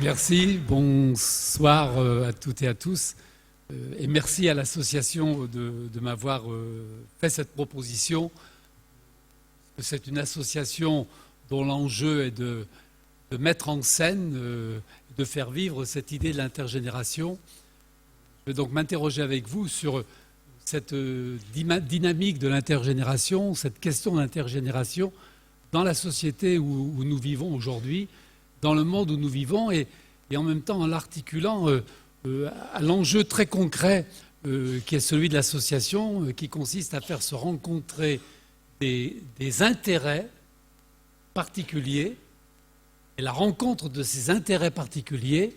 Merci, bonsoir à toutes et à tous. Et merci à l'association de m'avoir fait cette proposition. C'est une association dont l'enjeu est de mettre en scène, de faire vivre cette idée de l'intergénération. Je vais donc m'interroger avec vous sur cette dynamique de l'intergénération, cette question d'intergénération dans la société où nous vivons aujourd'hui, dans le monde où nous vivons, et en même temps en l'articulant à l'enjeu très concret qui est celui de l'association, qui consiste à faire se rencontrer des intérêts particuliers. Et la rencontre de ces intérêts particuliers,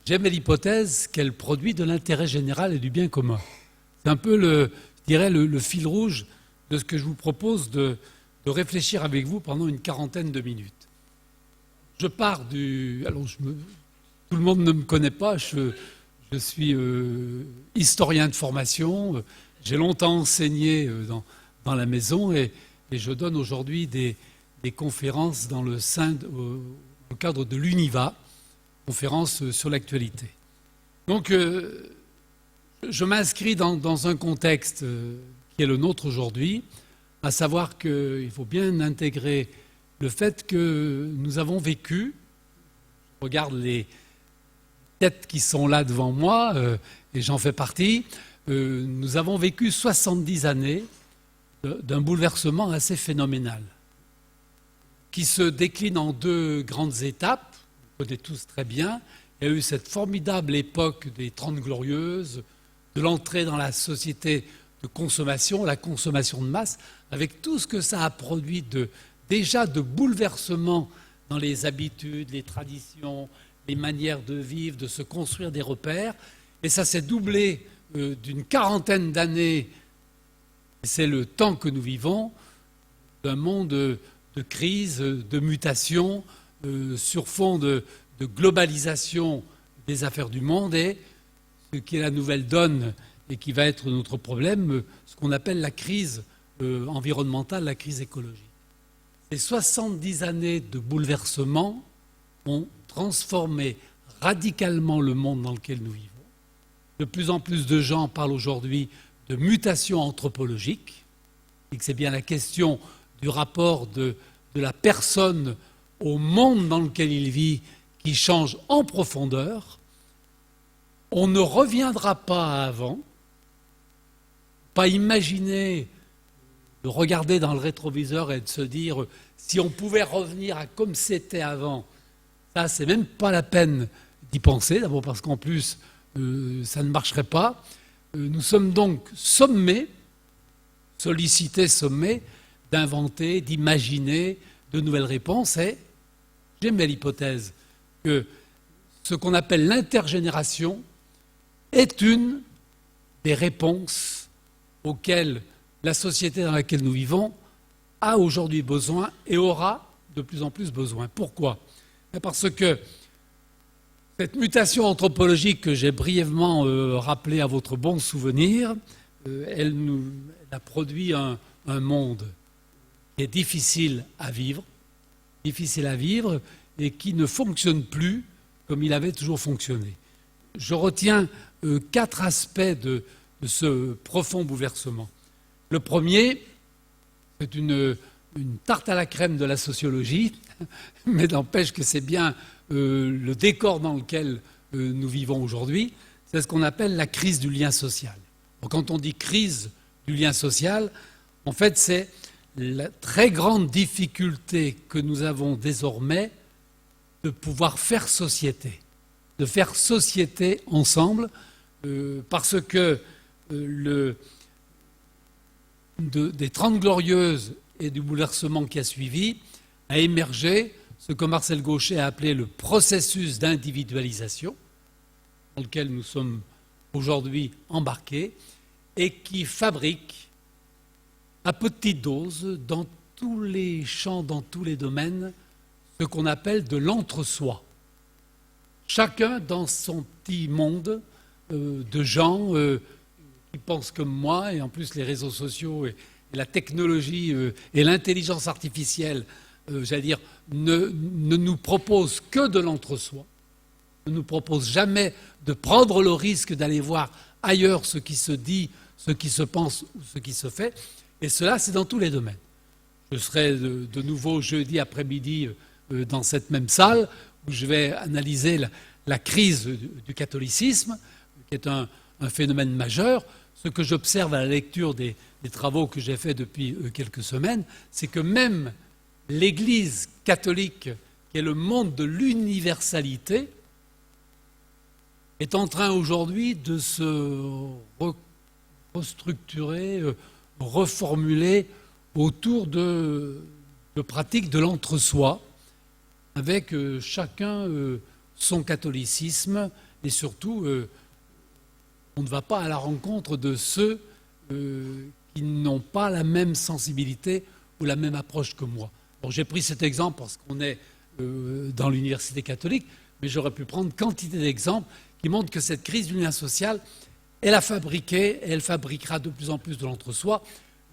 j'aime l'hypothèse qu'elle produit de l'intérêt général et du bien commun. C'est un peu, je dirais, le fil rouge de ce que je vous propose de réfléchir avec vous pendant une quarantaine de minutes. Je pars du... Alors, tout le monde ne me connaît pas, je suis historien de formation, j'ai longtemps enseigné dans la maison et je donne aujourd'hui des conférences dans le cadre de l'UNIVA, conférences sur l'actualité. Donc, je m'inscris dans un contexte qui est le nôtre aujourd'hui, à savoir qu'il faut bien intégrer le fait que nous avons vécu, je regarde les têtes qui sont là devant moi, et j'en fais partie, nous avons vécu 70 années d'un bouleversement assez phénoménal, qui se décline en deux grandes étapes, vous connaissez tous très bien. Il y a eu cette formidable époque des 30 Glorieuses, de l'entrée dans la société de consommation, la consommation de masse, avec tout ce que ça a produit déjà de bouleversements dans les habitudes, les traditions, les manières de vivre, de se construire des repères. Et ça s'est doublé d'une quarantaine d'années, c'est le temps que nous vivons, d'un monde de crise, de mutation, sur fond de globalisation des affaires du monde, et ce qui est la nouvelle donne et qui va être notre problème, ce qu'on appelle la crise environnementale, la crise écologique. Ces 70 années de bouleversement ont transformé radicalement le monde dans lequel nous vivons. De plus en plus de gens parlent aujourd'hui de mutation anthropologique, et que c'est bien la question du rapport de la personne au monde dans lequel il vit qui change en profondeur. On ne reviendra pas à avant, pas imaginer de regarder dans le rétroviseur et de se dire si on pouvait revenir à comme c'était avant. Ça, c'est même pas la peine d'y penser, d'abord parce qu'en plus, ça ne marcherait pas. Nous sommes donc sommés, sollicités, sommés, d'inventer, d'imaginer de nouvelles réponses. Et j'aime l'hypothèse que ce qu'on appelle l'intergénération est une des réponses auxquelles la société dans laquelle nous vivons a aujourd'hui besoin et aura de plus en plus besoin. Pourquoi ? Parce que cette mutation anthropologique que j'ai brièvement rappelée à votre bon souvenir, elle a produit un monde qui est difficile à vivre et qui ne fonctionne plus comme il avait toujours fonctionné. Je retiens 4 aspects de ce profond bouleversement. Le premier, c'est une tarte à la crème de la sociologie, mais n'empêche que c'est bien le décor dans lequel nous vivons aujourd'hui, c'est ce qu'on appelle la crise du lien social. Donc, quand on dit crise du lien social, en fait, c'est la très grande difficulté que nous avons désormais de pouvoir faire société, de faire société ensemble, parce que des 30 Glorieuses et du bouleversement qui a suivi a émergé ce que Marcel Gauchet a appelé le processus d'individualisation, dans lequel nous sommes aujourd'hui embarqués, et qui fabrique à petite dose, dans tous les champs, dans tous les domaines, ce qu'on appelle de l'entre-soi. Chacun dans son petit monde de gens qui pensent comme moi, et en plus les réseaux sociaux et la technologie et l'intelligence artificielle, j'allais dire, ne nous proposent que de l'entre-soi. ne nous propose jamais de prendre le risque d'aller voir ailleurs ce qui se dit, ce qui se pense ou ce qui se fait. Et cela, c'est dans tous les domaines. Je serai de nouveau jeudi après-midi dans cette même salle où je vais analyser la crise du catholicisme, qui est un phénomène majeur. Ce que j'observe à la lecture des travaux que j'ai faits depuis quelques semaines, c'est que même l'Église catholique, qui est le monde de l'universalité, est en train aujourd'hui de se restructurer, reformuler autour de pratiques de l'entre-soi, avec chacun son catholicisme, et surtout, on ne va pas à la rencontre de ceux qui n'ont pas la même sensibilité ou la même approche que moi. Alors, j'ai pris cet exemple parce qu'on est dans l'université catholique, mais j'aurais pu prendre quantité d'exemples qui montrent que cette crise du lien social, elle a fabriqué et elle fabriquera de plus en plus de l'entre-soi.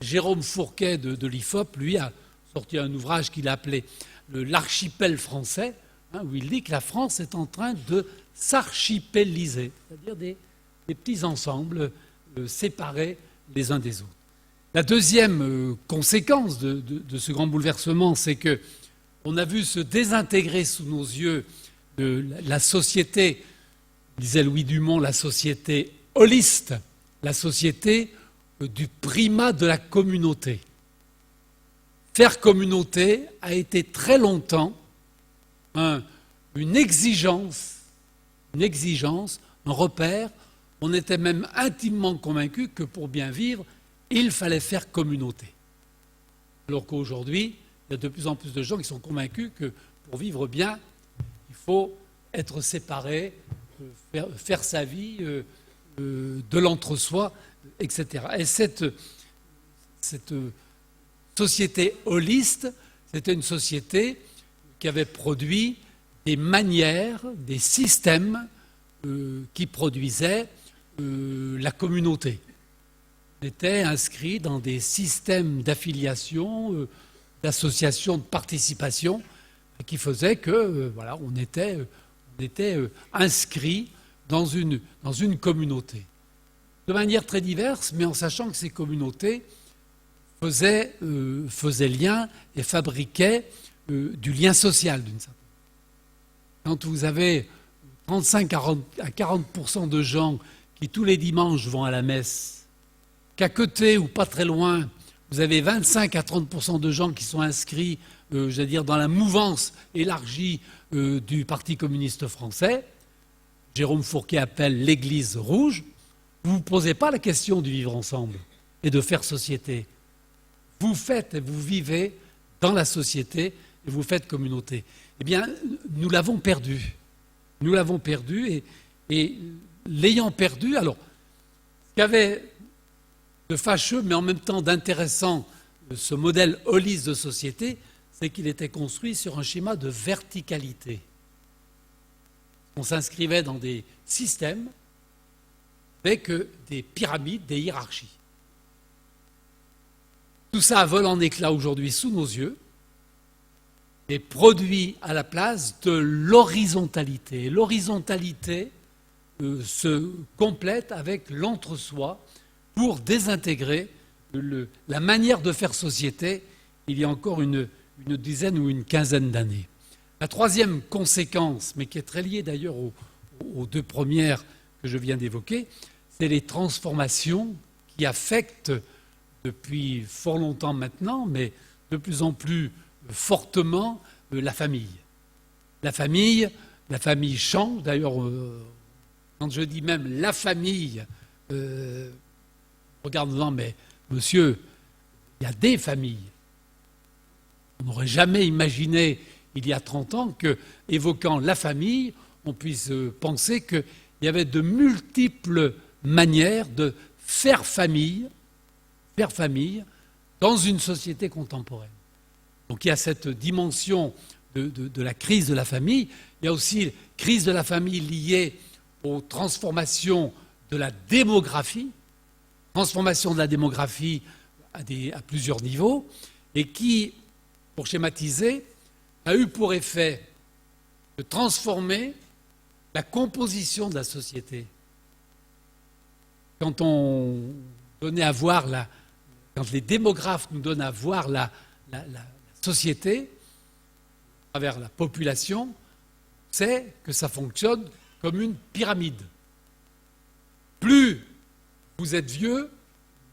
Jérôme Fourquet de l'IFOP, lui, a sorti un ouvrage qu'il a appelé L'archipel français, où il dit que la France est en train de s'archipéliser, c'est-à-dire des petits ensembles séparés les uns des autres. La deuxième conséquence de ce grand bouleversement, c'est qu'on a vu se désintégrer sous nos yeux la société, disait Louis Dumont, la société holiste, la société du primat de la communauté. Faire communauté a été très longtemps une exigence, un repère. On était même intimement convaincu que pour bien vivre, il fallait faire communauté. Alors qu'aujourd'hui, il y a de plus en plus de gens qui sont convaincus que pour vivre bien, il faut être séparé, faire sa vie de l'entre-soi, etc. Et cette société holiste, c'était une société qui avait produit des manières, des systèmes qui produisaient la communauté. On était inscrit dans des systèmes d'affiliation, d'association, de participation, qui faisaient que voilà, on était inscrit dans une communauté. De manière très diverse, mais en sachant que ces communautés faisaient lien et fabriquaient du lien social d'une certaine manière. Quand vous avez 35 à 40% de gens qui tous les dimanches vont à la messe, qu'à côté ou pas très loin, vous avez 25 à 30% de gens qui sont inscrits, j'allais dire, dans la mouvance élargie du Parti communiste français, Jérôme Fourquet appelle l'Église rouge, vous ne vous posez pas la question du vivre ensemble et de faire société. Vous faites et vous vivez dans la société et vous faites communauté. Eh bien, nous l'avons perdu. Nous l'avons perdu et l'ayant perdu, alors, ce qu'il y avait de fâcheux, mais en même temps d'intéressant, ce modèle holiste de société, c'est qu'il était construit sur un schéma de verticalité. On s'inscrivait dans des systèmes avec des pyramides, des hiérarchies. Tout ça vole en éclats aujourd'hui sous nos yeux et produit à la place de l'horizontalité. L'horizontalité se complète avec l'entre-soi pour désintégrer la manière de faire société il y a encore une dizaine ou une quinzaine d'années. La troisième conséquence, mais qui est très liée d'ailleurs aux deux premières que je viens d'évoquer, c'est les transformations qui affectent depuis fort longtemps maintenant, mais de plus en plus fortement, la famille. La famille change. D'ailleurs, quand je dis même la famille, regarde-moi, mais monsieur, il y a des familles. On n'aurait jamais imaginé, il y a 30 ans, qu'évoquant la famille, on puisse penser qu'il y avait de multiples manières de faire famille dans une société contemporaine. Donc il y a cette dimension de la crise de la famille. Il y a aussi la crise de la famille liée aux transformations de la démographie, transformation de la démographie à plusieurs niveaux, et qui, pour schématiser, a eu pour effet de transformer la composition de la société. Quand on donnait à voir quand les démographes nous donnent à voir la société à travers la population, c'est que ça fonctionne comme une pyramide. Plus vous êtes vieux,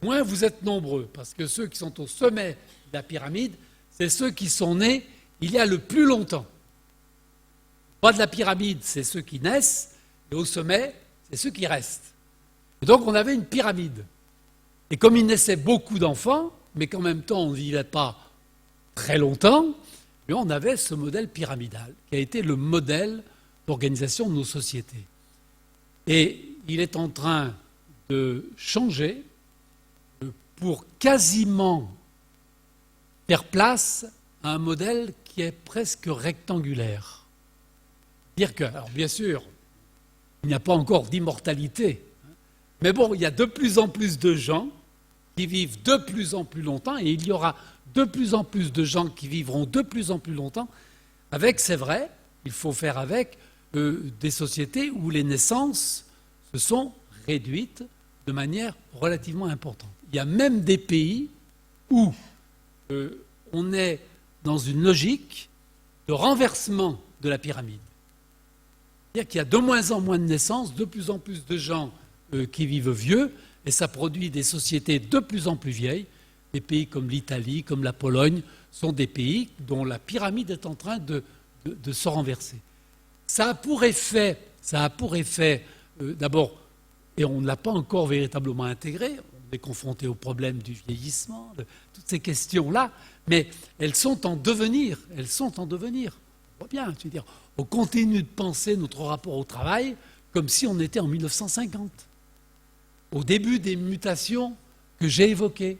moins vous êtes nombreux, parce que ceux qui sont au sommet de la pyramide, c'est ceux qui sont nés il y a le plus longtemps. Au bas de la pyramide, c'est ceux qui naissent, et au sommet, c'est ceux qui restent. Et donc on avait une pyramide. Et comme il naissait beaucoup d'enfants, mais qu'en même temps on ne vivait pas très longtemps, on avait ce modèle pyramidal, qui a été le modèle d'organisation de nos sociétés. Et il est en train de changer pour quasiment faire place à un modèle qui est presque rectangulaire. Dire que, alors bien sûr, il n'y a pas encore d'immortalité, mais bon, il y a de plus en plus de gens qui vivent de plus en plus longtemps, et il y aura de plus en plus de gens qui vivront de plus en plus longtemps, avec, c'est vrai, il faut faire avec des sociétés où les naissances se sont réduites de manière relativement importante. Il y a même des pays où on est dans une logique de renversement de la pyramide. C'est-à-dire qu'il y a de moins en moins de naissances, de plus en plus de gens qui vivent vieux, et ça produit des sociétés de plus en plus vieilles. Des pays comme l'Italie, comme la Pologne, sont des pays dont la pyramide est en train de se renverser. Ça a pour effet d'abord, et on ne l'a pas encore véritablement intégré, on est confronté au problème du vieillissement, de toutes ces questions-là, mais elles sont en devenir, On voit bien, je veux dire, on continue de penser notre rapport au travail comme si on était en 1950, au début des mutations que j'ai évoquées.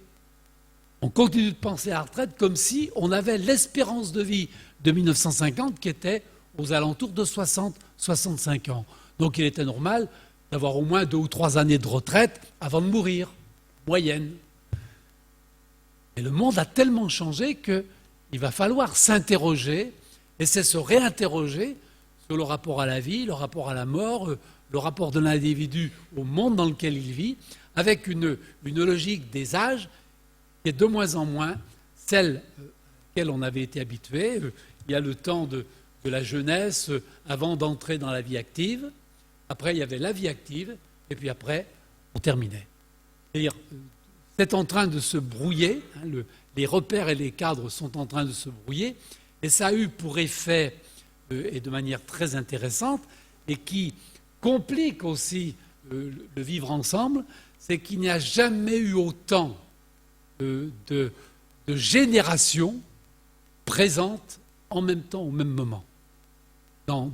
On continue de penser à la retraite comme si on avait l'espérance de vie de 1950 qui était aux alentours de 60-65 ans. Donc il était normal d'avoir au moins 2 ou 3 années de retraite avant de mourir, moyenne. Et le monde a tellement changé qu'il va falloir s'interroger, et c'est se réinterroger sur le rapport à la vie, le rapport à la mort, le rapport de l'individu au monde dans lequel il vit, avec une logique des âges qui est de moins en moins celle à laquelle on avait été habitué. Il y a le temps de la jeunesse avant d'entrer dans la vie active. Après, il y avait la vie active, et puis après, on terminait. C'est-à-dire, c'est en train de se brouiller, les repères et les cadres sont en train de se brouiller, et ça a eu pour effet, et de manière très intéressante, et qui complique aussi le vivre ensemble, c'est qu'il n'y a jamais eu autant de générations présentes en même temps, au même moment. Dans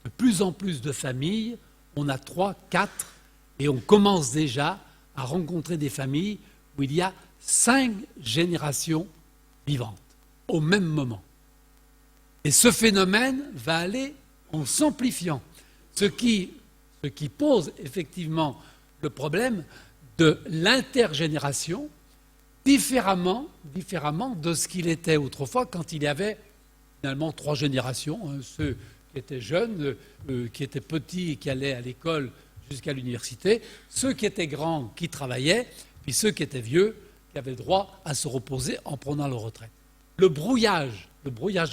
de plus en plus de familles, on a 3, 4, et on commence déjà à rencontrer des familles où il y a 5 générations vivantes, au même moment. Et ce phénomène va aller en s'amplifiant, ce qui pose effectivement le problème de l'intergénération, différemment de ce qu'il était autrefois quand il y avait finalement 3 générations, ceux qui étaient jeunes, qui étaient petits et qui allaient à l'école jusqu'à l'université, ceux qui étaient grands qui travaillaient, puis ceux qui étaient vieux qui avaient droit à se reposer en prenant leur retraite. Le brouillage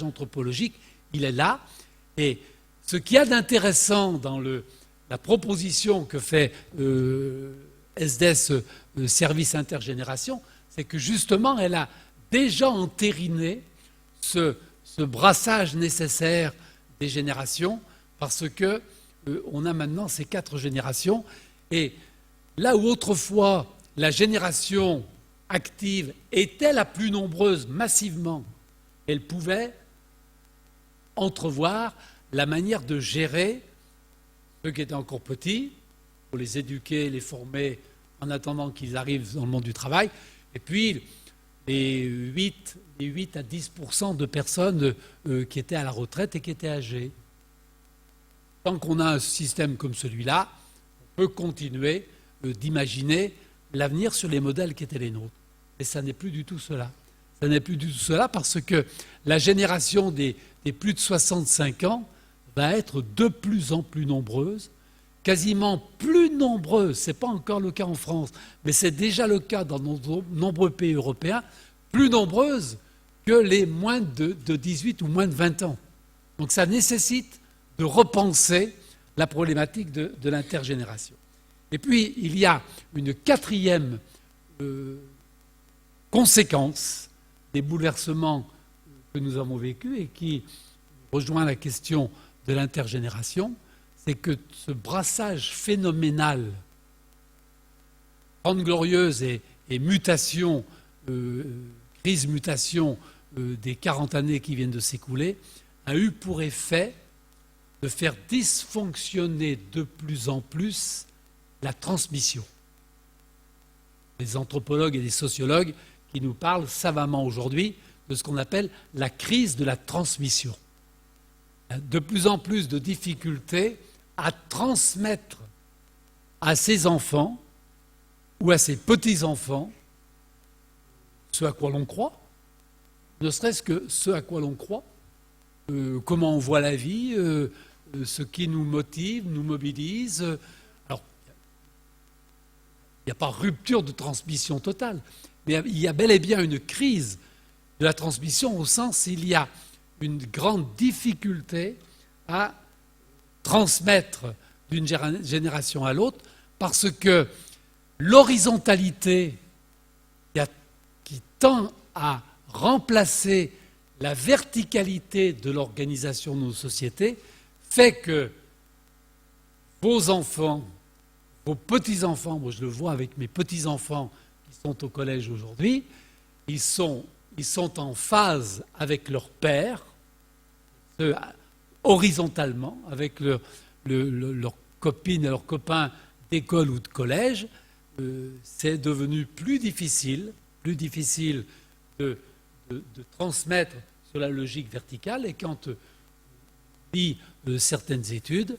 anthropologique, il est là, et ce qu'il y a d'intéressant dans la proposition que fait SDS Service Intergénération, c'est que justement, elle a déjà entériné ce brassage nécessaire des générations, parce que on a maintenant ces 4 générations, et là où autrefois la génération active était la plus nombreuse massivement, elle pouvait entrevoir la manière de gérer ceux qui étaient encore petits, pour les éduquer, les former en attendant qu'ils arrivent dans le monde du travail, et puis les 8 à 10% de personnes qui étaient à la retraite et qui étaient âgées. Tant qu'on a un système comme celui-là, on peut continuer d'imaginer l'avenir sur les modèles qui étaient les nôtres. Et ça n'est plus du tout cela. Ça n'est plus du tout cela parce que la génération des plus de 65 ans va être de plus en plus nombreuse, quasiment plus nombreuse, ce n'est pas encore le cas en France, mais c'est déjà le cas dans de nombreux pays européens, plus nombreuse que les moins de 18 ou moins de 20 ans. Donc ça nécessite de repenser la problématique de l'intergénération. Et puis, il y a une quatrième conséquence des bouleversements que nous avons vécus et qui rejoint la question de l'intergénération, c'est que ce brassage phénoménal, Trente Glorieuses et mutation, crise-mutation des 40 années qui viennent de s'écouler, a eu pour effet de faire dysfonctionner de plus en plus la transmission. Les anthropologues et les sociologues qui nous parlent savamment aujourd'hui de ce qu'on appelle la crise de la transmission. De plus en plus de difficultés à transmettre à ses enfants ou à ses petits-enfants ce à quoi l'on croit, ne serait-ce que ce à quoi l'on croit, comment on voit la vie, ce qui nous motive, nous mobilise. Alors, il n'y a pas rupture de transmission totale, mais il y a bel et bien une crise de la transmission au sens où il y a une grande difficulté à transmettre d'une génération à l'autre parce que l'horizontalité qui tend à remplacer la verticalité de l'organisation de nos sociétés fait que vos enfants, vos petits-enfants, moi je le vois avec mes petits-enfants qui sont au collège aujourd'hui, ils sont en phase avec leur père, horizontalement, avec leurs copines et leurs copains d'école ou de collège. C'est devenu plus difficile de transmettre sur la logique verticale. Et quand on lit certaines études,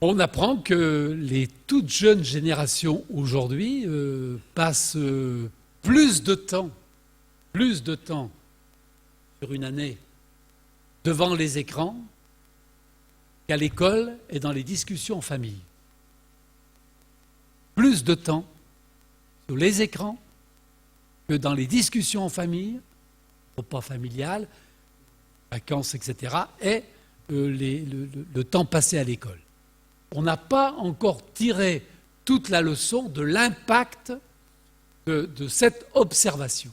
on apprend que les toutes jeunes générations aujourd'hui passent plus de temps sur une année devant les écrans qu'à l'école et dans les discussions en famille. Plus de temps sur les écrans que dans les discussions en famille, repas familial, vacances, etc., et le temps passé à l'école. On n'a pas encore tiré toute la leçon de l'impact de cette observation.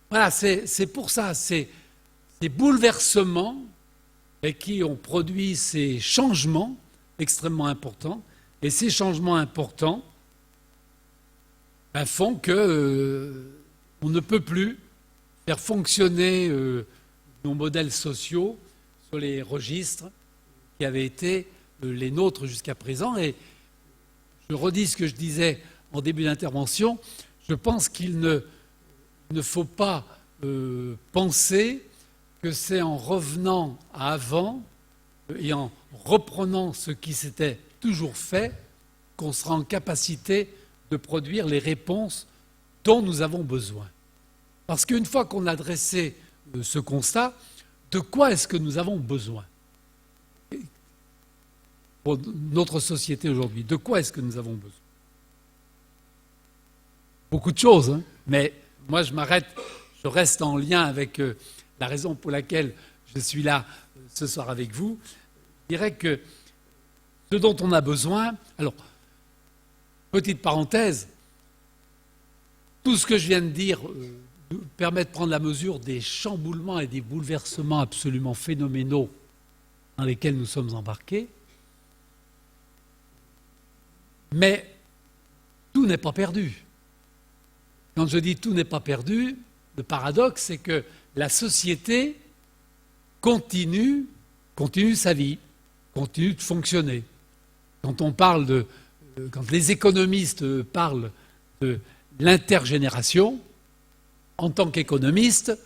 Voilà, c'est pour ça, ces bouleversements qui ont produit ces changements extrêmement importants, et ces changements importants font que on ne peut plus faire fonctionner nos modèles sociaux sur les registres qui avaient été les nôtres jusqu'à présent. Et je redis ce que je disais en début d'intervention, je pense qu'il ne faut pas penser que c'est en revenant à avant et en reprenant ce qui s'était toujours fait qu'on sera en capacité de produire les réponses dont nous avons besoin. Parce qu'une fois qu'on a dressé ce constat, de quoi est-ce que nous avons besoin pour notre société aujourd'hui? De quoi est-ce que nous avons besoin? Beaucoup de choses, hein, mais moi je m'arrête, je reste en lien avec la raison pour laquelle je suis là ce soir avec vous. Je dirais que ce dont on a besoin, alors, petite parenthèse, tout ce que je viens de dire permet de prendre la mesure des chamboulements et des bouleversements absolument phénoménaux dans lesquels nous sommes embarqués. Mais tout n'est pas perdu. Quand je dis tout n'est pas perdu, le paradoxe, c'est que la société continue sa vie, continue de fonctionner. Quand les économistes parlent de l'intergénération, en tant qu'économistes,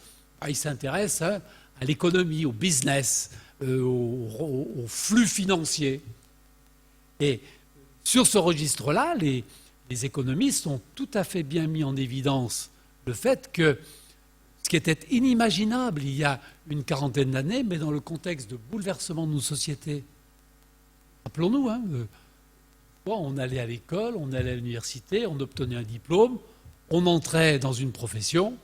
ils s'intéressent à l'économie, au business, au flux financier. Et sur ce registre-là, les économistes ont tout à fait bien mis en évidence le fait que ce qui était inimaginable il y a une quarantaine d'années, mais dans le contexte de bouleversement de nos sociétés. Rappelons-nous, on allait à l'école, on allait à l'université, on obtenait un diplôme, on entrait dans une profession,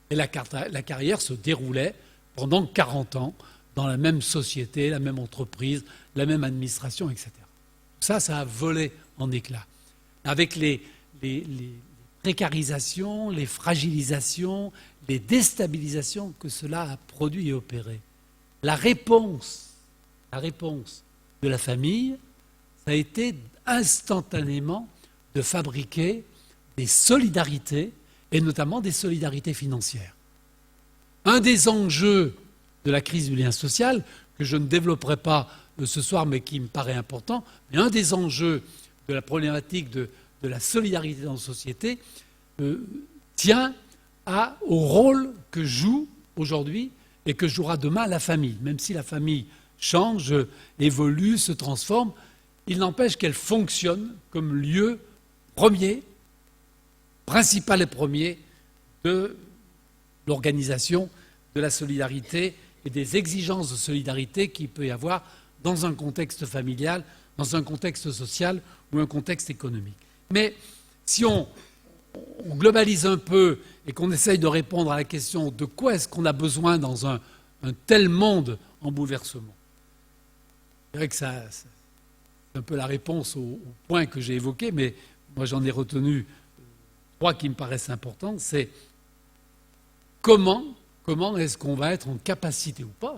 et la carrière se déroulait pendant 40 ans dans la même société, la même entreprise, la même administration, etc. Ça a volé en éclats. Avec les précarisations, les fragilisations, les déstabilisations que cela a produit et opéré. La réponse de la famille, ça a été instantanément de fabriquer des solidarités, et notamment des solidarités financières. Un des enjeux de la crise du lien social, que je ne développerai pas ce soir, mais qui me paraît important, mais un des enjeux de la problématique de la solidarité dans la société tient au rôle que joue aujourd'hui et que jouera demain la famille. Même si la famille change, évolue, se transforme, il n'empêche qu'elle fonctionne comme lieu premier, principal et premier de l'organisation de la solidarité et des exigences de solidarité qu'il peut y avoir dans un contexte familial, dans un contexte social ou un contexte économique. Mais si on globalise un peu et qu'on essaye de répondre à la question de quoi est-ce qu'on a besoin dans un tel monde en bouleversement, je dirais que c'est un peu la réponse au point que j'ai évoqué, mais moi j'en ai retenu 3 qui me paraissent importants, c'est comment est-ce qu'on va être en capacité ou pas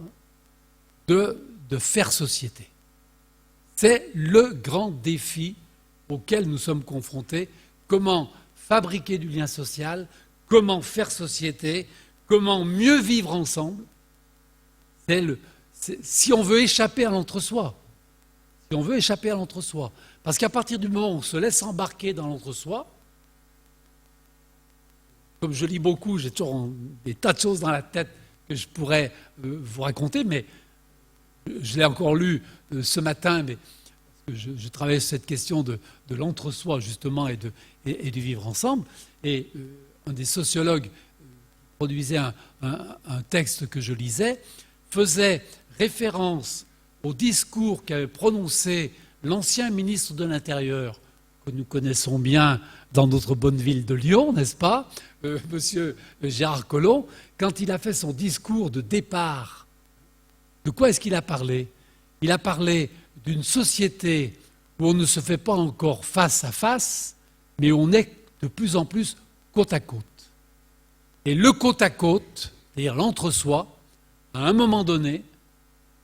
de faire société. C'est le grand défi auquel nous sommes confrontés. Comment fabriquer du lien social, comment faire société, comment mieux vivre ensemble. Si on veut échapper à l'entre-soi. Parce qu'à partir du moment où on se laisse embarquer dans l'entre-soi, comme je lis beaucoup, j'ai toujours des tas de choses dans la tête que je pourrais vous raconter, mais je l'ai encore lu ce matin, mais je travaille sur cette question de l'entre-soi, justement, et du vivre ensemble. Et un des sociologues qui produisait un texte que je lisais faisait référence au discours qu'avait prononcé l'ancien ministre de l'Intérieur, que nous connaissons bien dans notre bonne ville de Lyon, n'est-ce pas, monsieur Gérard Collomb, quand il a fait son discours de départ. De quoi est-ce qu'il a parlé? Il a parlé d'une société où on ne se fait pas encore face à face, mais où on est de plus en plus côte à côte. Et le côte à côte, c'est-à-dire l'entre-soi, à un moment donné,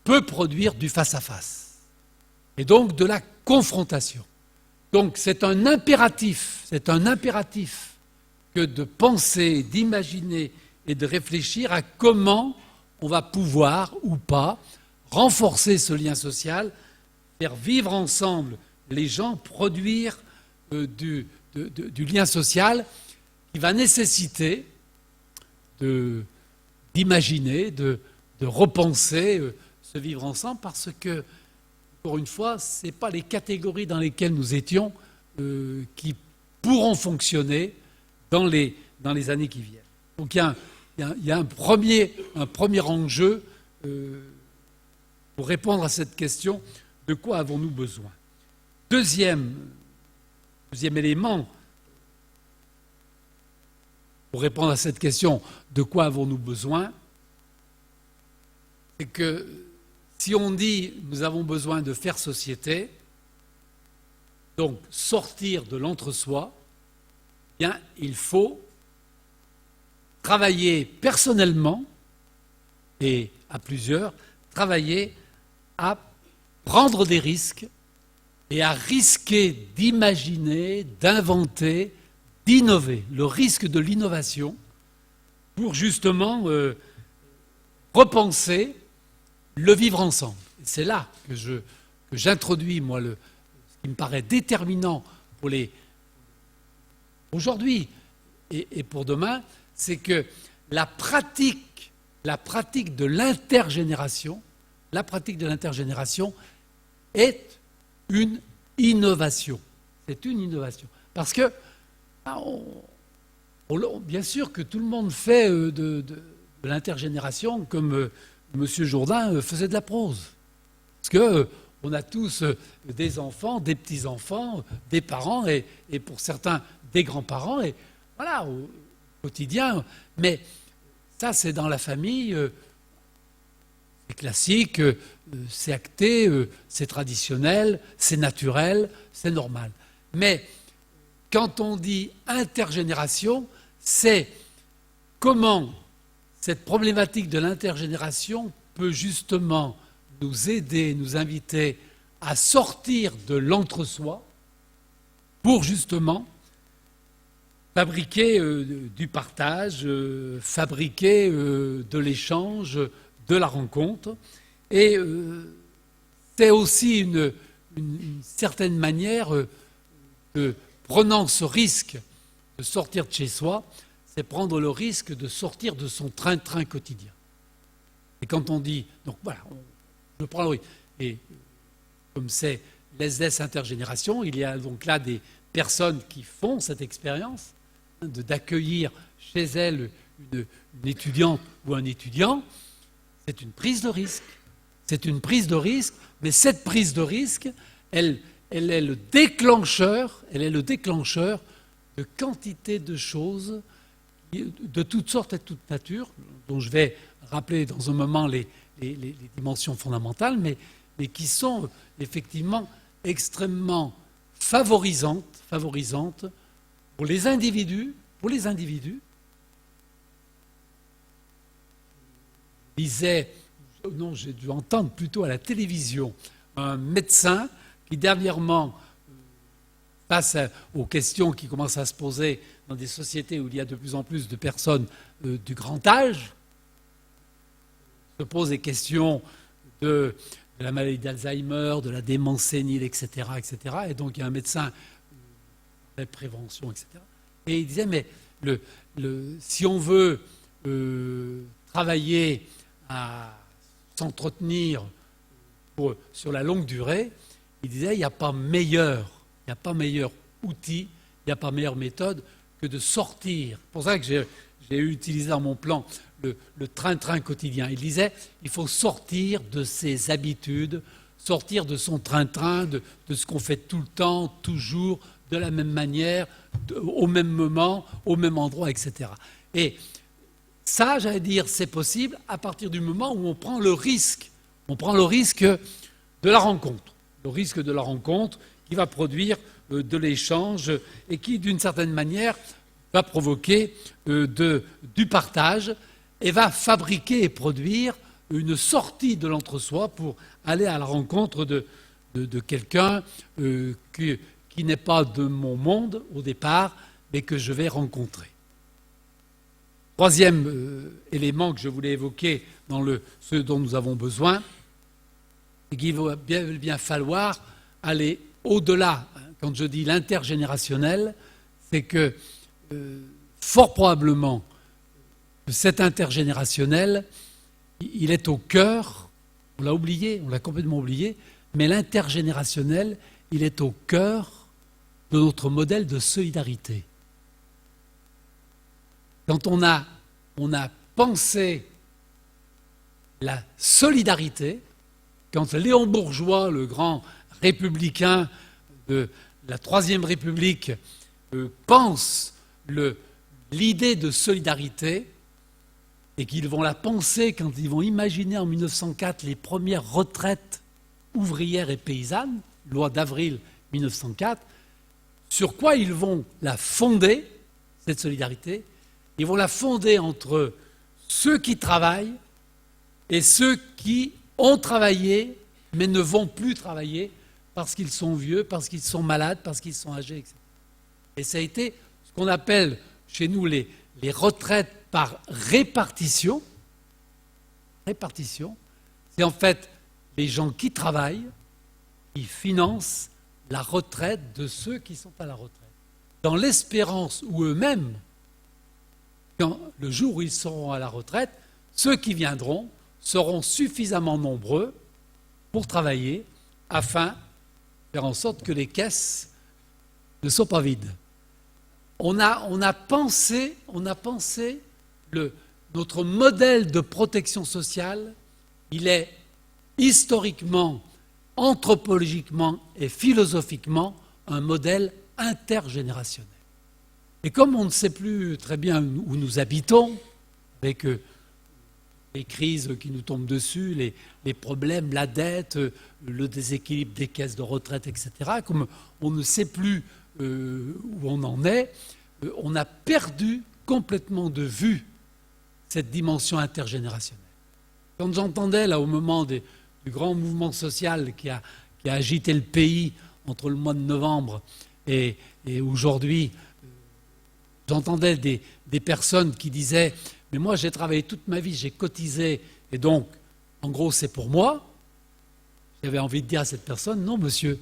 peut produire du face à face. Et donc de la confrontation. Donc c'est un impératif que de penser, d'imaginer et de réfléchir à comment on va pouvoir ou pas renforcer ce lien social, faire vivre ensemble les gens, produire du lien social qui va nécessiter d'imaginer, de repenser ce vivre ensemble, parce que, encore une fois, ce n'est pas les catégories dans lesquelles nous étions qui pourront fonctionner dans les années qui viennent. Donc il y a un premier enjeu pour répondre à cette question, de quoi avons-nous besoin? Deuxième élément pour répondre à cette question, de quoi avons-nous besoin? C'est que si on dit nous avons besoin de faire société, donc sortir de l'entre-soi, bien il faut travailler personnellement et à plusieurs, travailler à prendre des risques et à risquer d'imaginer, d'inventer, d'innover, le risque de l'innovation pour justement repenser le vivre ensemble. C'est là que j'introduis, moi, ce qui me paraît déterminant pour aujourd'hui et pour demain, c'est que la pratique de l'intergénération est une innovation. C'est une innovation. Parce que on Bien sûr que tout le monde fait de l'intergénération comme M. Jourdain faisait de la prose. Parce que on a tous des enfants, des petits-enfants, des parents et pour certains des grands-parents. Et voilà, au quotidien. Mais ça, c'est dans la famille, c'est classique, c'est acté, c'est traditionnel, c'est naturel, c'est normal. Mais quand on dit intergénération, c'est comment cette problématique de l'intergénération peut justement nous aider, nous inviter à sortir de l'entre-soi pour justement fabriquer du partage, fabriquer de l'échange, de la rencontre. Et c'est aussi une certaine manière de prenant ce risque de sortir de chez soi, c'est prendre le risque de sortir de son train-train quotidien. Et quand on dit, donc voilà, je prends le risque. Et comme c'est l'ESDES intergénération, il y a donc là des personnes qui font cette expérience d'accueillir chez elles une étudiante ou un étudiant. C'est une prise de risque. C'est une prise de risque, mais cette prise de risque, elle est le déclencheur de quantité de choses de toutes sortes et de toutes natures, dont je vais rappeler dans un moment les dimensions fondamentales, mais qui sont effectivement extrêmement favorisantes pour les individus. J'ai dû entendre plutôt à la télévision un médecin qui dernièrement, face aux questions qui commencent à se poser dans des sociétés où il y a de plus en plus de personnes du grand âge, se pose des questions de la maladie d'Alzheimer, de la démence sénile, etc., etc. Et donc il y a un médecin de prévention, etc. Et il disait, mais si on veut travailler à s'entretenir sur la longue durée, il disait, il n'y a pas meilleur outil, il n'y a pas meilleure méthode que de sortir. C'est pour ça que j'ai utilisé dans mon plan le train-train quotidien. Il disait, il faut sortir de ses habitudes, sortir de son train-train, de ce qu'on fait tout le temps, toujours, de la même manière, au même moment, au même endroit, etc. Et ça, j'allais dire, c'est possible à partir du moment où on prend le risque. On prend le risque de la rencontre. Le risque de la rencontre qui va produire de l'échange et qui, d'une certaine manière, va provoquer du partage et va fabriquer et produire une sortie de l'entre-soi pour aller à la rencontre de quelqu'un qui n'est pas de mon monde au départ, mais que je vais rencontrer. Troisième élément que je voulais évoquer dans ce dont nous avons besoin, c'est qu'il va bien falloir aller au-delà. Quand je dis l'intergénérationnel, c'est que fort probablement cet intergénérationnel, il est au cœur, on l'a oublié, on l'a complètement oublié, mais l'intergénérationnel, il est au cœur de notre modèle de solidarité. Quand on a pensé la solidarité, quand Léon Bourgeois, le grand républicain de la Troisième République, pense l'idée de solidarité, et qu'ils vont la penser quand ils vont imaginer en 1904 les premières retraites ouvrières et paysannes, loi d'avril 1904, sur quoi ils vont la fonder, cette solidarité? Ils vont la fonder entre ceux qui travaillent et ceux qui ont travaillé mais ne vont plus travailler parce qu'ils sont vieux, parce qu'ils sont malades, parce qu'ils sont âgés, etc. Et ça a été ce qu'on appelle chez nous les retraites par répartition. Répartition, c'est en fait les gens qui travaillent, qui financent la retraite de ceux qui sont à la retraite. Dans l'espérance où eux-mêmes, quand le jour où ils seront à la retraite, ceux qui viendront seront suffisamment nombreux pour travailler afin de faire en sorte que les caisses ne soient pas vides. on a pensé notre modèle de protection sociale, il est historiquement, anthropologiquement et philosophiquement un modèle intergénérationnel. Et comme on ne sait plus très bien où nous habitons, avec les crises qui nous tombent dessus, les problèmes, la dette, le déséquilibre des caisses de retraite, etc., comme on ne sait plus où on en est, on a perdu complètement de vue cette dimension intergénérationnelle. Quand j'entendais, là, au moment du grand mouvement social qui a agité le pays entre le mois de novembre et aujourd'hui, j'entendais des personnes qui disaient « Mais moi, j'ai travaillé toute ma vie, j'ai cotisé, et donc, en gros, c'est pour moi. » J'avais envie de dire à cette personne « Non, monsieur. »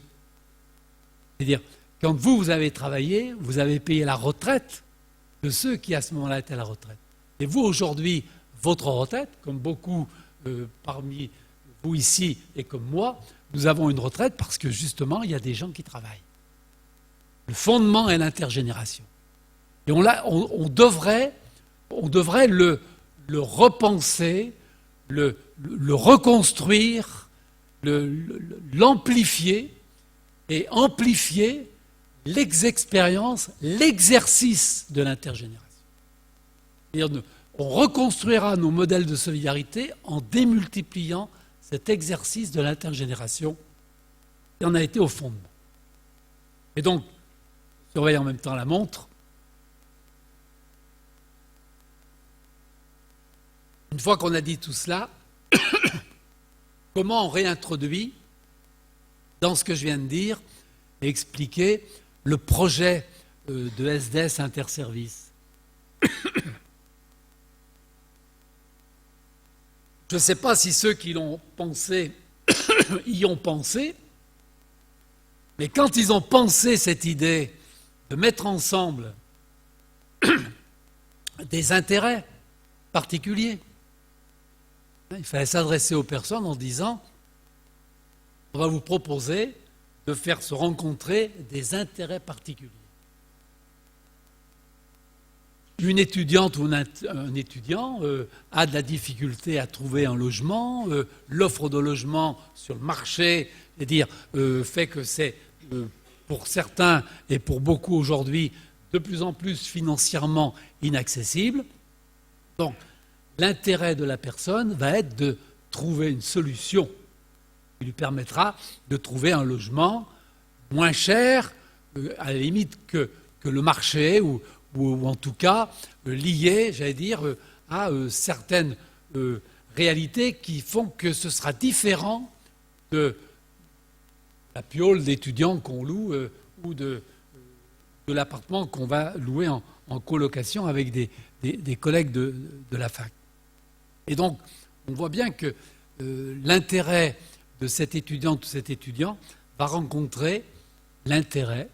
C'est-à-dire, quand vous avez travaillé, vous avez payé la retraite de ceux qui, à ce moment-là, étaient à la retraite. Et vous, aujourd'hui, votre retraite, comme beaucoup parmi vous ici et comme moi, nous avons une retraite parce que, justement, il y a des gens qui travaillent. Le fondement est l'intergénération. Et on devrait le repenser, le reconstruire, l'amplifier et amplifier l'expérience, l'exercice de l'intergénération. C'est-à-dire, on reconstruira nos modèles de solidarité en démultipliant cet exercice de l'intergénération qui en a été au fondement. Et donc, surveille en même temps la montre. Une fois qu'on a dit tout cela, comment on réintroduit dans ce que je viens de dire et expliquer le projet de SDS Interservices. Je ne sais pas si ceux qui l'ont pensé y ont pensé, mais quand ils ont pensé cette idée de mettre ensemble des intérêts particuliers, il fallait s'adresser aux personnes en disant « On va vous proposer de faire se rencontrer des intérêts particuliers. » Une étudiante ou un étudiant a de la difficulté à trouver un logement, l'offre de logement sur le marché, c'est-à-dire fait que c'est pour certains et pour beaucoup aujourd'hui de plus en plus financièrement inaccessible. Donc l'intérêt de la personne va être de trouver une solution qui lui permettra de trouver un logement moins cher, à la limite que le marché, ou en tout cas lié, j'allais dire, à certaines réalités qui font que ce sera différent de la piole d'étudiants qu'on loue ou de l'appartement qu'on va louer en colocation avec des collègues de la fac. Et donc, on voit bien que l'intérêt de cette étudiante ou cet étudiant va rencontrer l'intérêt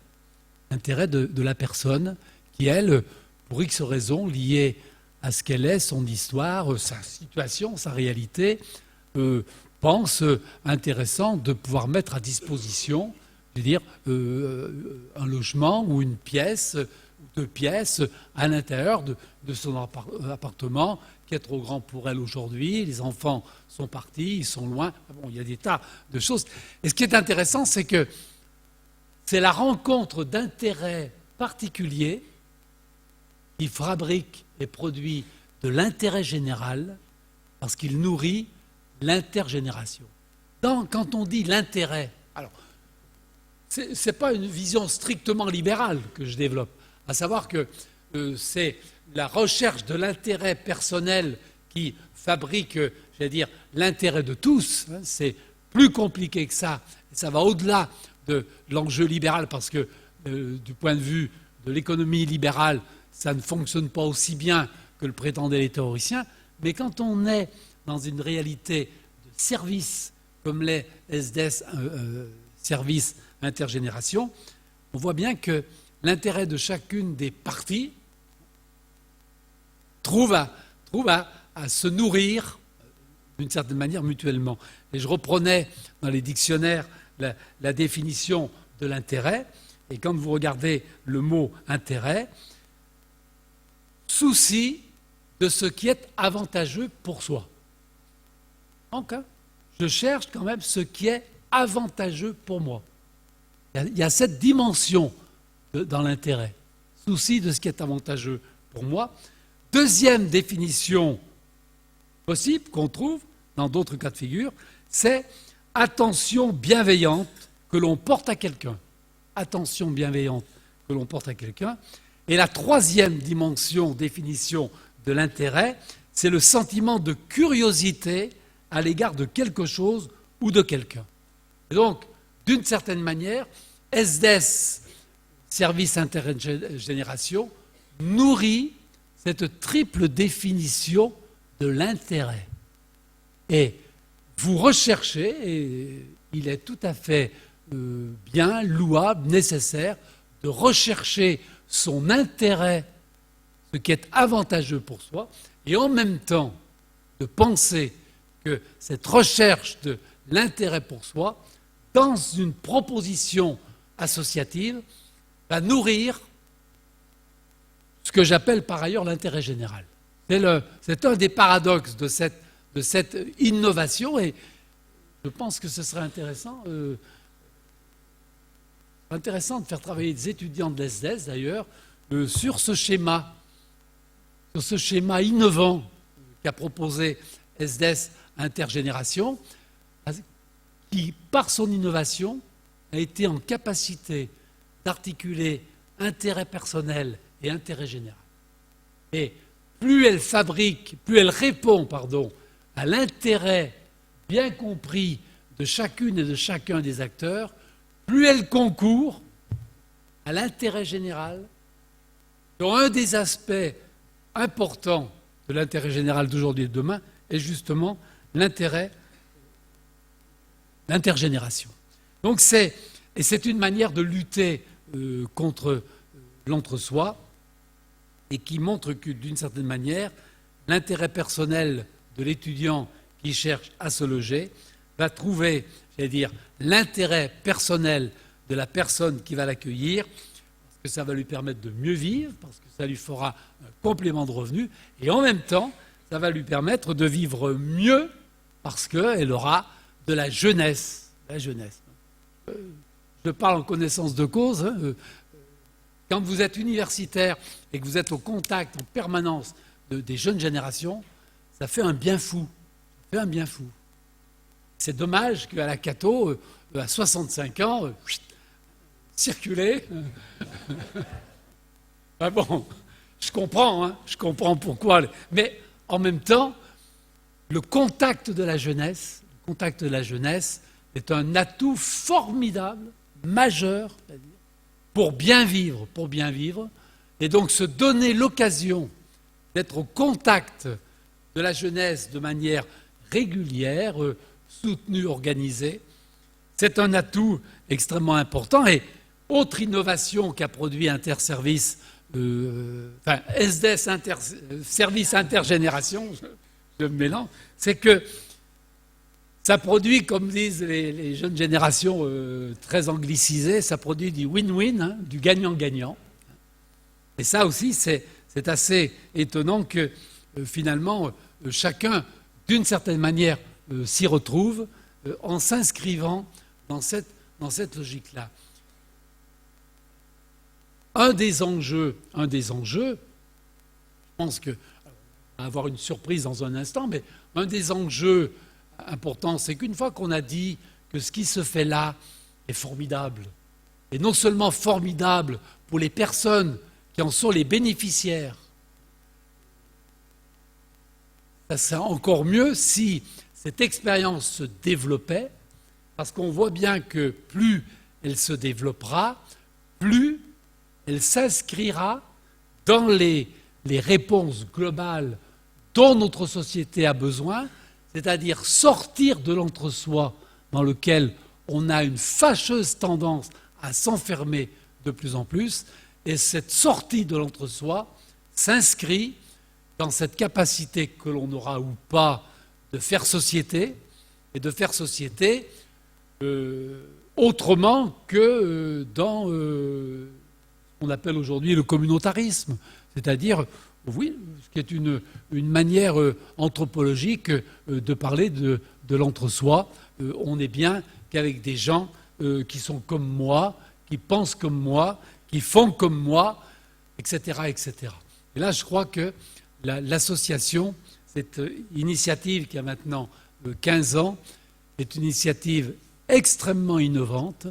de la personne qui, elle, pour X raisons liées à ce qu'elle est, son histoire, sa situation, sa réalité, pense intéressant de pouvoir mettre à disposition, je veux dire, un logement ou une pièce, deux pièces à l'intérieur de son appartement qui est trop grand pour elle aujourd'hui. Les enfants sont partis, ils sont loin. Bon, il y a des tas de choses. Et ce qui est intéressant, c'est que c'est la rencontre d'intérêts particuliers qui fabrique et produit de l'intérêt général parce qu'il nourrit l'intergénération. Quand on dit l'intérêt, alors, ce n'est pas une vision strictement libérale que je développe, à savoir que c'est la recherche de l'intérêt personnel qui fabrique, j'allais dire, l'intérêt de tous. C'est plus compliqué que ça. Ça va au-delà de l'enjeu libéral parce que du point de vue de l'économie libérale, ça ne fonctionne pas aussi bien que le prétendaient les théoriciens. Mais quand on est dans une réalité de service comme les SDS, services intergénération, on voit bien que l'intérêt de chacune des parties trouve à se nourrir d'une certaine manière mutuellement. Et je reprenais dans les dictionnaires la définition de l'intérêt, et quand vous regardez le mot intérêt, souci de ce qui est avantageux pour soi. Donc, je cherche quand même ce qui est avantageux pour moi. Il y a cette dimension dans l'intérêt, souci de ce qui est avantageux pour moi. Deuxième définition possible qu'on trouve dans d'autres cas de figure, c'est attention bienveillante que l'on porte à quelqu'un. Attention bienveillante que l'on porte à quelqu'un. Et la troisième dimension, définition de l'intérêt, c'est le sentiment de curiosité à l'égard de quelque chose ou de quelqu'un. Et donc, d'une certaine manière, SDS, service intergénération, nourrit cette triple définition de l'intérêt. Et vous recherchez, et il est tout à fait bien, louable, nécessaire, de rechercher son intérêt, ce qui est avantageux pour soi, et en même temps de penser que cette recherche de l'intérêt pour soi, dans une proposition associative, va nourrir ce que j'appelle par ailleurs l'intérêt général. C'est un des paradoxes de cette innovation, et je pense que ce serait intéressant de faire travailler des étudiants de l'ESDES, d'ailleurs, sur ce schéma innovant qu'a proposé SDS Intergénération, qui, par son innovation, a été en capacité d'articuler intérêt personnel et intérêt général. Et plus elle répond à l'intérêt bien compris de chacune et de chacun des acteurs, plus elle concourt à l'intérêt général, dont un des aspects importants de l'intérêt général d'aujourd'hui et de demain est justement l'intergénération. Donc c'est une manière de lutter contre l'entre-soi et qui montre que, d'une certaine manière, l'intérêt personnel de l'étudiant qui cherche à se loger va trouver, l'intérêt personnel de la personne qui va l'accueillir, parce que ça va lui permettre de mieux vivre, parce que ça lui fera un complément de revenu, et en même temps, ça va lui permettre de vivre mieux, parce qu'elle aura de la jeunesse. La jeunesse. Je parle en connaissance de cause. Quand vous êtes universitaire et que vous êtes au contact en permanence des jeunes générations, ça fait un bien fou. Ça fait un bien fou. C'est dommage qu'à la Cato, à 65 ans, circuler. Ah bon, je comprends pourquoi. Mais en même temps, le contact de la jeunesse est un atout formidable, majeur, pour bien vivre. Et donc se donner l'occasion d'être au contact de la jeunesse de manière régulière, soutenue, organisée, c'est un atout extrêmement important. Et autre innovation qu'a produit SDS Service Intergénération, je me mélange, c'est que ça produit, comme disent les jeunes générations très anglicisées, ça produit du win-win, du gagnant-gagnant. Et ça aussi, c'est assez étonnant que finalement, chacun, d'une certaine manière, s'y retrouve en s'inscrivant dans cette logique-là. Un des enjeux, je pense qu'on va avoir une surprise dans un instant, mais un des enjeux importants, c'est qu'une fois qu'on a dit que ce qui se fait là est formidable, et non seulement formidable pour les personnes qui en sont les bénéficiaires, ça serait encore mieux si cette expérience se développait, parce qu'on voit bien que plus elle se développera, plus elle s'inscrira dans les réponses globales dont notre société a besoin, c'est-à-dire sortir de l'entre-soi dans lequel on a une fâcheuse tendance à s'enfermer de plus en plus, et cette sortie de l'entre-soi s'inscrit dans cette capacité que l'on aura ou pas de faire société, et de faire société autrement que dans ce qu'on appelle aujourd'hui le communautarisme, c'est-à-dire oui, ce qui est une manière anthropologique de parler de l'entre-soi. On n'est bien qu'avec des gens qui sont comme moi, qui pensent comme moi, qui font comme moi, etc., etc. Et là, je crois que l'association, cette initiative qui a maintenant 15 ans, est une initiative extrêmement innovante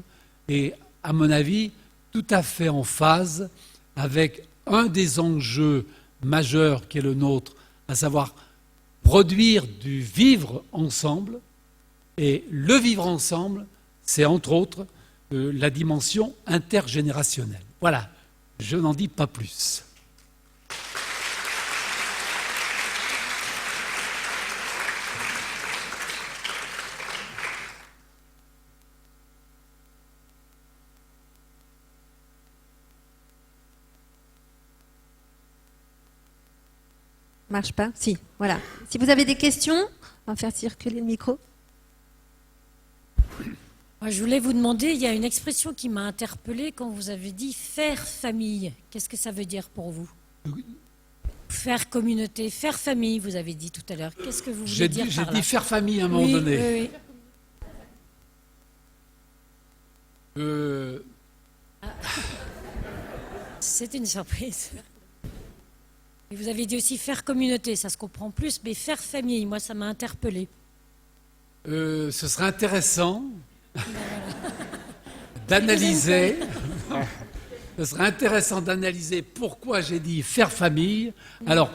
et, à mon avis, tout à fait en phase avec un des enjeux majeurs qui est le nôtre, à savoir produire du vivre ensemble. Et le vivre ensemble, c'est entre autres la dimension intergénérationnelle. Voilà, je n'en dis pas plus. Marche pas? Si, voilà. Si vous avez des questions, on va faire circuler le micro. Je voulais vous demander, il y a une expression qui m'a interpellée quand vous avez dit « faire famille ». Qu'est-ce que ça veut dire pour vous? Faire communauté, faire famille, vous avez dit tout à l'heure. Qu'est-ce que vous voulez dire par là? J'ai dit faire famille à un moment donné. Oui. C'est une surprise. Et vous avez dit aussi faire communauté, ça se comprend plus, mais faire famille, moi ça m'a interpellée. Ce serait intéressant d'analyser. Ce serait intéressant d'analyser pourquoi j'ai dit faire famille. Alors,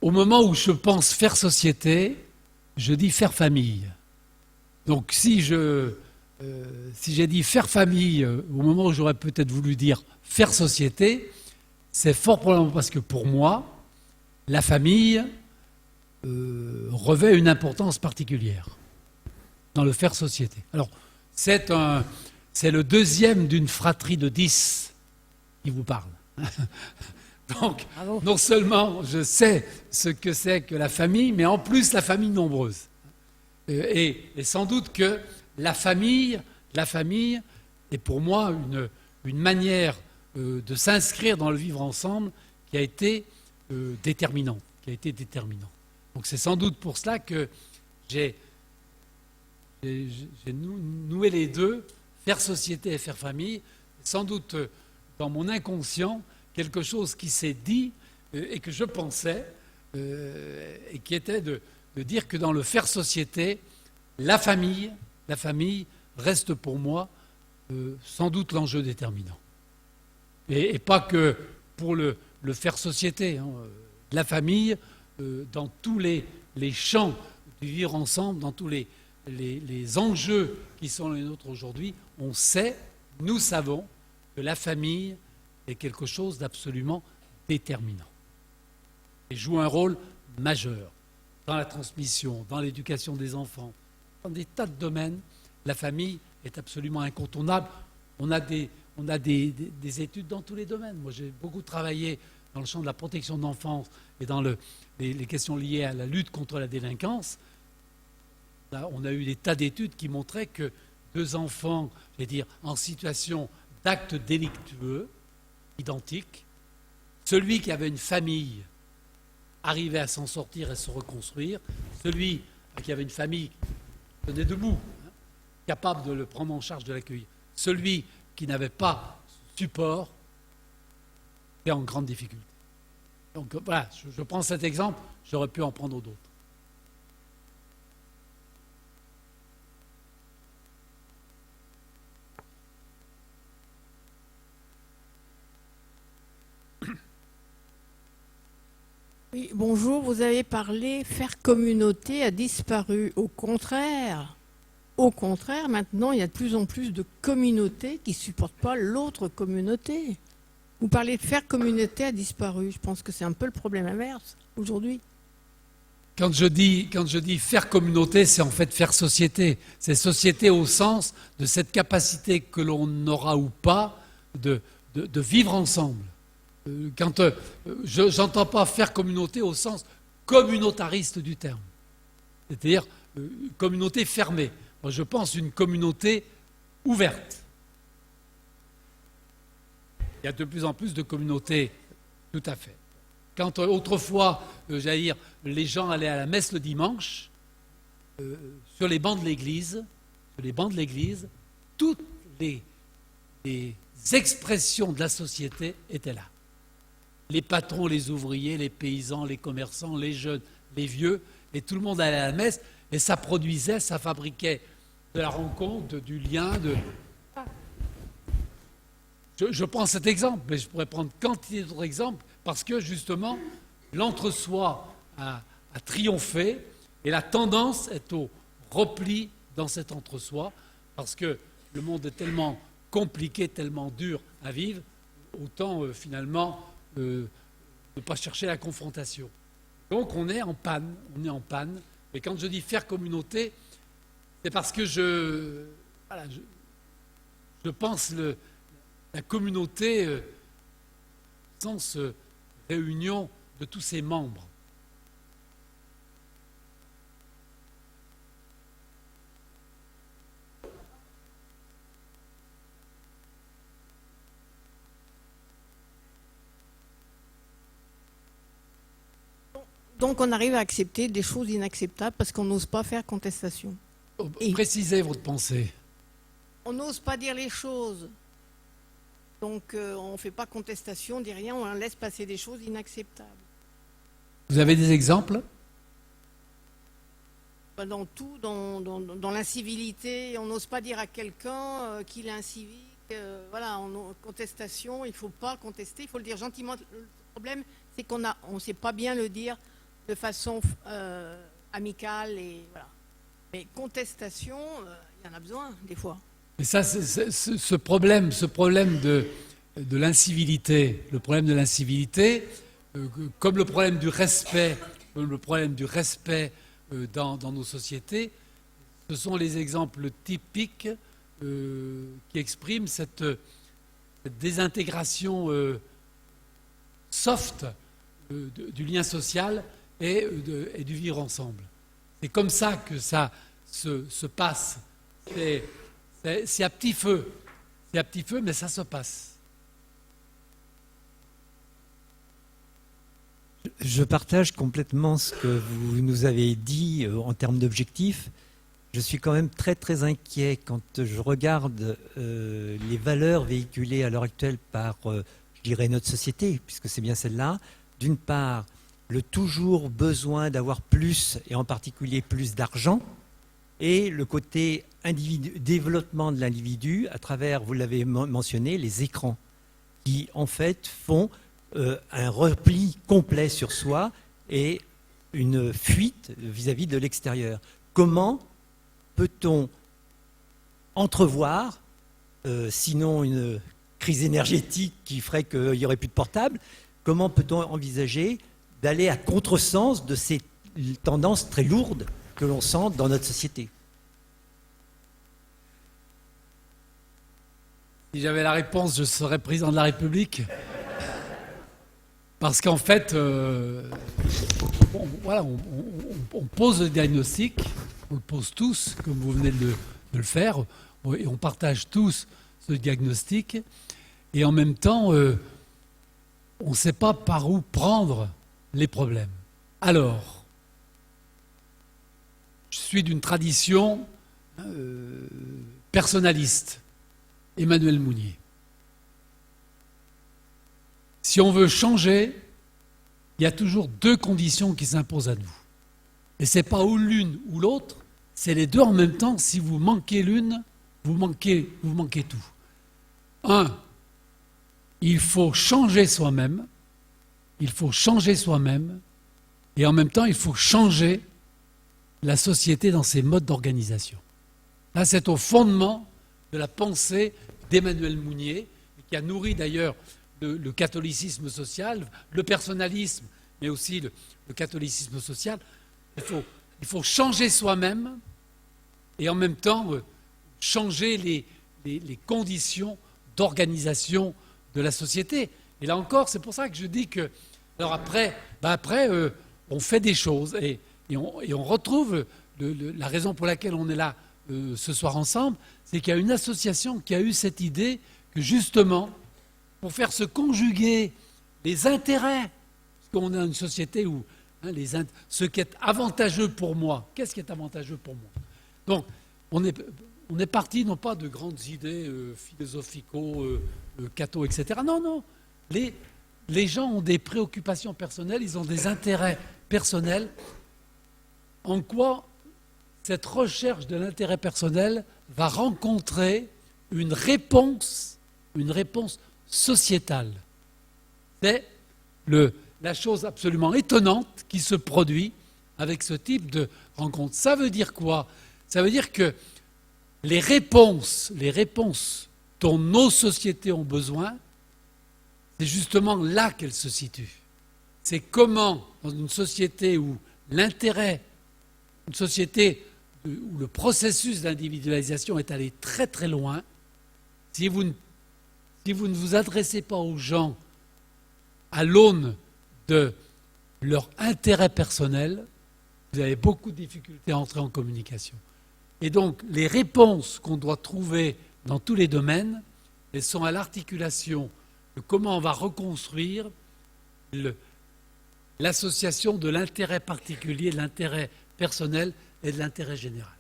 au moment où je pense faire société, je dis faire famille. Donc, si j'ai dit faire famille au moment où j'aurais peut-être voulu dire faire société, c'est fort probablement parce que pour moi, la famille revêt une importance particulière dans le faire société. Alors, c'est le deuxième d'une fratrie de 10 qui vous parle. Donc, bravo. Non seulement je sais ce que c'est que la famille, mais en plus la famille nombreuse. Et sans doute que la famille est pour moi une manière de s'inscrire dans le vivre ensemble qui a été déterminante. Donc c'est sans doute pour cela que j'ai noué les deux, faire société et faire famille, sans doute dans mon inconscient, quelque chose qui s'est dit et que je pensais, et qui était de dire que dans le faire société, la famille reste pour moi sans doute l'enjeu déterminant. Et pas que pour le faire société, la famille, dans tous les champs du vivre ensemble, dans tous les enjeux qui sont les nôtres aujourd'hui, nous savons que la famille est quelque chose d'absolument déterminant et joue un rôle majeur dans la transmission, dans l'éducation des enfants, dans des tas de domaines. La famille est absolument incontournable. On a des études dans tous les domaines. Moi, j'ai beaucoup travaillé dans le champ de la protection de l'enfance et dans les questions liées à la lutte contre la délinquance. Là, on a eu des tas d'études qui montraient que 2 enfants, en situation d'actes délictueux, identiques, celui qui avait une famille arrivait à s'en sortir et se reconstruire, celui qui avait une famille tenait debout, capable de le prendre en charge, de l'accueillir, celui qui n'avait pas support est en grande difficulté. Donc voilà, je prends cet exemple, j'aurais pu en prendre d'autres. Oui, bonjour, vous avez parlé faire communauté a disparu. Au contraire, maintenant, il y a de plus en plus de communautés qui ne supportent pas l'autre communauté. Vous parlez de faire communauté a disparu. Je pense que c'est un peu le problème inverse aujourd'hui. Quand je dis faire communauté, c'est en fait faire société. C'est société au sens de cette capacité que l'on aura ou pas de vivre ensemble. Quand j'entends pas faire communauté au sens communautariste du terme, c'est-à-dire communauté fermée. Moi, je pense une communauté ouverte. Il y a de plus en plus de communautés Tout à fait. Quand autrefois, j'allais dire, les gens allaient à la messe le dimanche, sur les bancs de l'église, toutes les expressions de la société étaient là. Les patrons, les ouvriers, les paysans, les commerçants, les jeunes, les vieux, et tout le monde allait à la messe, et ça produisait, ça fabriquait de la rencontre, du lien. Je prends cet exemple, mais je pourrais prendre quantité d'autres exemples, parce que justement, l'entre-soi a triomphé, et la tendance est au repli dans cet entre-soi, parce que le monde est tellement compliqué, tellement dur à vivre, autant finalement ne pas chercher la confrontation. Donc on est en panne. Et quand je dis faire communauté, c'est parce que je pense la communauté sens réunion de tous ses membres. Donc on arrive à accepter des choses inacceptables parce qu'on n'ose pas faire contestation. Précisez votre pensée. On n'ose pas dire les choses. Donc on ne fait pas contestation, on ne dit rien, on laisse passer des choses inacceptables. Vous avez des exemples? Dans tout, dans l'incivilité, on n'ose pas dire à quelqu'un qu'il est incivique. Voilà, contestation, il ne faut pas contester, il faut le dire gentiment. Le problème, c'est qu'on ne sait pas bien le dire de façon amicale. Et, voilà. Mais contestation, il y en a besoin, des fois. Et ça, ce problème de l'incivilité, comme le problème du respect, dans nos sociétés, ce sont les exemples typiques qui expriment cette désintégration soft du lien social et du vivre ensemble. C'est comme ça que ça se passe. C'est à petit feu, mais ça se passe. Je partage complètement ce que vous nous avez dit en termes d'objectifs. Je suis quand même très très inquiet quand je regarde les valeurs véhiculées à l'heure actuelle par, je dirais, notre société, puisque c'est bien celle-là. D'une part, le toujours besoin d'avoir plus, et en particulier plus d'argent, et le côté développement de l'individu à travers, vous l'avez mentionné, les écrans, qui en fait font un repli complet sur soi et une fuite vis-à-vis de l'extérieur. Comment peut-on entrevoir, sinon une crise énergétique qui ferait qu'il n'y aurait plus de portable, comment peut-on envisager d'aller à contresens de ces tendances très lourdes que l'on sent dans notre société? Si j'avais la réponse, je serais président de la République. Parce qu'en fait, on pose le diagnostic, on le pose tous, comme vous venez de le faire, et on partage tous ce diagnostic. Et en même temps, on ne sait pas par où prendre les problèmes. Alors, je suis d'une tradition personnaliste, Emmanuel Mounier. Si on veut changer, il y a toujours deux conditions qui s'imposent à nous. Et ce n'est pas ou l'une ou l'autre, c'est les deux en même temps. Si vous manquez l'une, vous manquez tout. Un, il faut changer soi-même. Et en même temps, il faut changer la société dans ses modes d'organisation. Là, c'est au fondement de la pensée d'Emmanuel Mounier, qui a nourri d'ailleurs le catholicisme social, le personnalisme, mais aussi le catholicisme social. Il faut changer soi-même et en même temps changer les conditions d'organisation de la société. Et là encore, c'est pour ça que je dis que, alors après, on fait des choses et on retrouve la raison pour laquelle on est là ce soir ensemble, c'est qu'il y a une association qui a eu cette idée que justement, pour faire se conjuguer les intérêts. Parce qu'on a une société où ce qui est avantageux pour moi, qu'est-ce qui est avantageux pour moi? Donc, on est parti non pas de grandes idées philosophico-catho, etc. Non, non. Les gens ont des préoccupations personnelles, ils ont des intérêts personnels. En quoi cette recherche de l'intérêt personnel va rencontrer une réponse sociétale. C'est la chose absolument étonnante qui se produit avec ce type de rencontre. Ça veut dire quoi? Ça veut dire que les réponses dont nos sociétés ont besoin, c'est justement là qu'elles se situent. C'est comment, dans une société où l'intérêt, une société où le processus d'individualisation est allé très très loin, si vous ne vous adressez pas aux gens à l'aune de leur intérêt personnel, vous avez beaucoup de difficultés à entrer en communication. Et donc, les réponses qu'on doit trouver dans tous les domaines, elles sont à l'articulation de comment on va reconstruire l'association de l'intérêt particulier, de l'intérêt personnel et de l'intérêt général.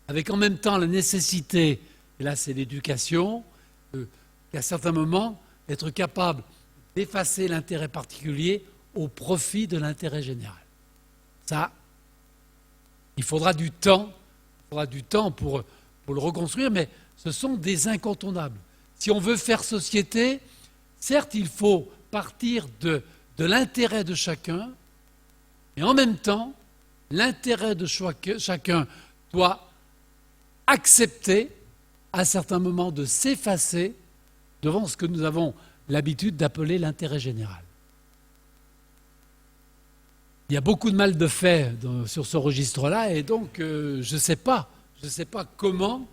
Avec en même temps la nécessité, et là c'est l'éducation, qu'à certains moments, être capable d'effacer l'intérêt particulier au profit de l'intérêt général. Ça, il faudra du temps pour le reconstruire, mais ce sont des incontournables. Si on veut faire société, certes, il faut partir de l'intérêt de chacun, mais en même temps, l'intérêt de chacun doit accepter, à certains moments, de s'effacer devant ce que nous avons l'habitude d'appeler l'intérêt général. Il y a beaucoup de mal de fait sur ce registre-là, et donc je ne sais pas comment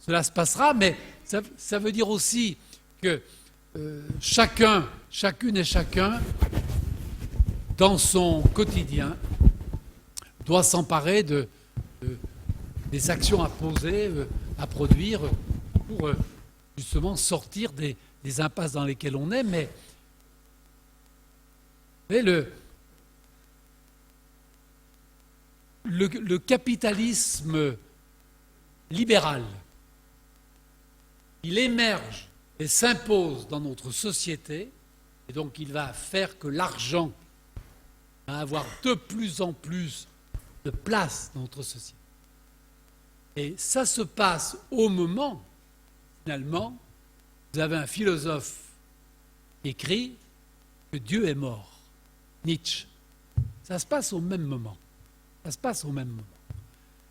cela se passera, mais ça veut dire aussi que chacune et chacun, dans son quotidien, doit s'emparer des actions à poser, à produire, pour justement sortir des impasses dans lesquelles on est. Mais le capitalisme libéral, il émerge et s'impose dans notre société, et donc il va faire que l'argent va avoir de plus en plus de place dans notre société. Et ça se passe au moment, finalement, vous avez un philosophe qui écrit que Dieu est mort, Nietzsche. Ça se passe au même moment.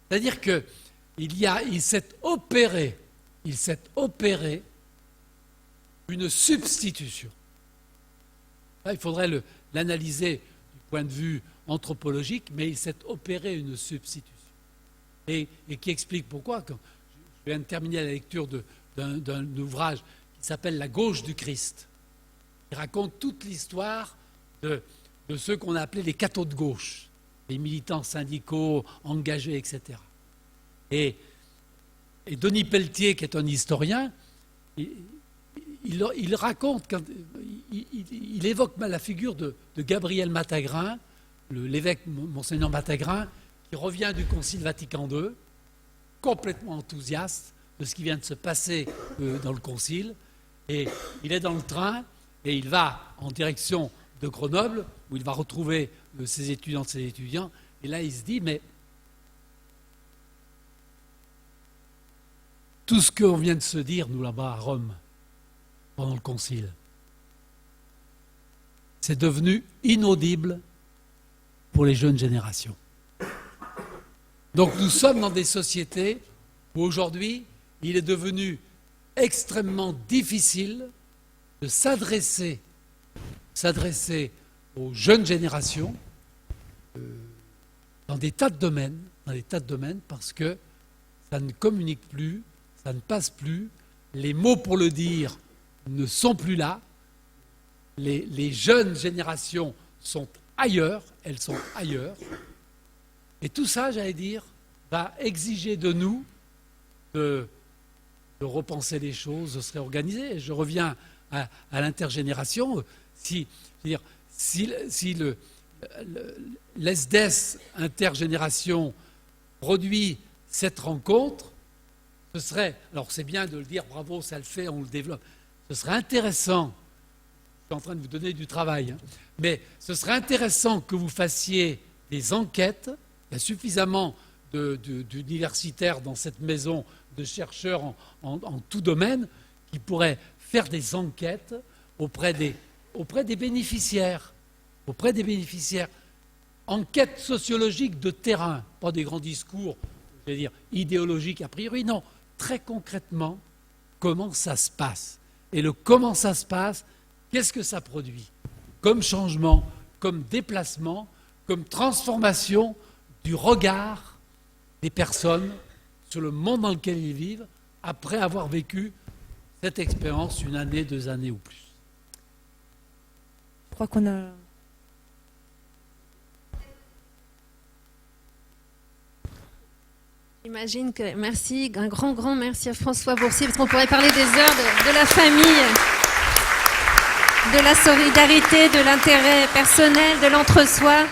C'est-à-dire qu'il s'est opéré une substitution. Là, il faudrait l'analyser du point de vue anthropologique, mais il s'est opéré une substitution. Et qui explique pourquoi, quand je viens de terminer la lecture d'un ouvrage qui s'appelle La gauche du Christ, qui raconte toute l'histoire de ceux qu'on a appelés les cathos de gauche, les militants syndicaux engagés, etc. Et Denis Pelletier, qui est un historien, il raconte, il évoque la figure de Gabriel Matagrin, l'évêque Monseigneur Matagrin, qui revient du Concile Vatican II, complètement enthousiaste de ce qui vient de se passer dans le Concile. Et il est dans le train et il va en direction de Grenoble, où il va retrouver ses étudiantes et ses étudiants. Et là, il se dit, mais tout ce qu'on vient de se dire, nous, là-bas, à Rome, pendant le Concile, c'est devenu inaudible pour les jeunes générations. Donc nous sommes dans des sociétés où aujourd'hui, il est devenu extrêmement difficile de s'adresser aux jeunes générations dans des tas de domaines, parce que ça ne communique plus, ça ne passe plus, les mots pour le dire ne sont plus là, les jeunes générations sont ailleurs, elles sont ailleurs. Et tout ça, j'allais dire, va exiger de nous de repenser les choses, de se réorganiser. Et je reviens à l'intergénération. Si l'ESDES intergénération produit cette rencontre, ce serait, alors c'est bien de le dire, bravo, ça le fait, on le développe, ce serait intéressant, je suis en train de vous donner du travail, mais ce serait intéressant que vous fassiez des enquêtes. Il y a suffisamment d'universitaires dans cette maison, de chercheurs en tout domaine, qui pourraient faire des enquêtes auprès des bénéficiaires. Enquête sociologique de terrain, pas des grands discours, je veux dire, idéologiques a priori, non. Très concrètement, comment ça se passe? Et le comment ça se passe, qu'est-ce que ça produit comme changement, comme déplacement, comme transformation du regard des personnes sur le monde dans lequel ils vivent après avoir vécu cette expérience 1 année, 2 années ou plus. Je crois qu'on a... J'imagine que merci, un grand merci à François Boursier, parce qu'on pourrait parler des heures de la famille, de la solidarité, de l'intérêt personnel, de l'entre-soi.